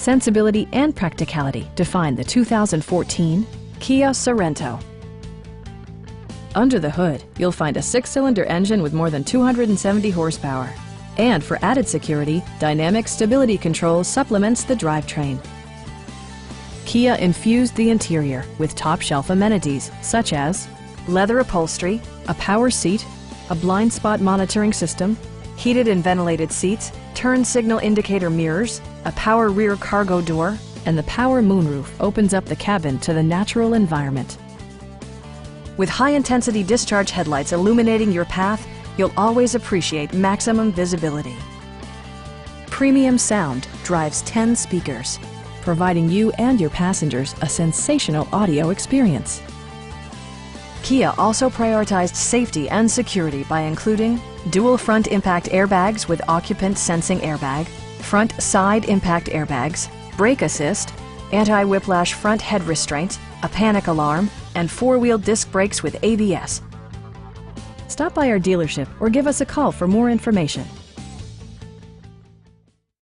sensibility, and practicality define the 2014 Kia Sorento. Under the hood, you'll find a 6-cylinder engine with more than 270 horsepower. And for added security, dynamic stability control supplements the drivetrain. Kia infused the interior with top-shelf amenities such as leather upholstery, a power seat, a blind spot monitoring system, heated and ventilated seats, turn signal indicator mirrors, a power rear cargo door, and the power moonroof opens up the cabin to the natural environment. With high-intensity discharge headlights illuminating your path, you'll always appreciate maximum visibility. Premium sound drives 10 speakers, providing you and your passengers a sensational audio experience. Kia also prioritized safety and security by including dual front impact airbags with occupant sensing airbag, front side impact airbags, brake assist, anti-whiplash front head restraints, a panic alarm, and 4-wheel disc brakes with ABS. Stop by our dealership or give us a call for more information.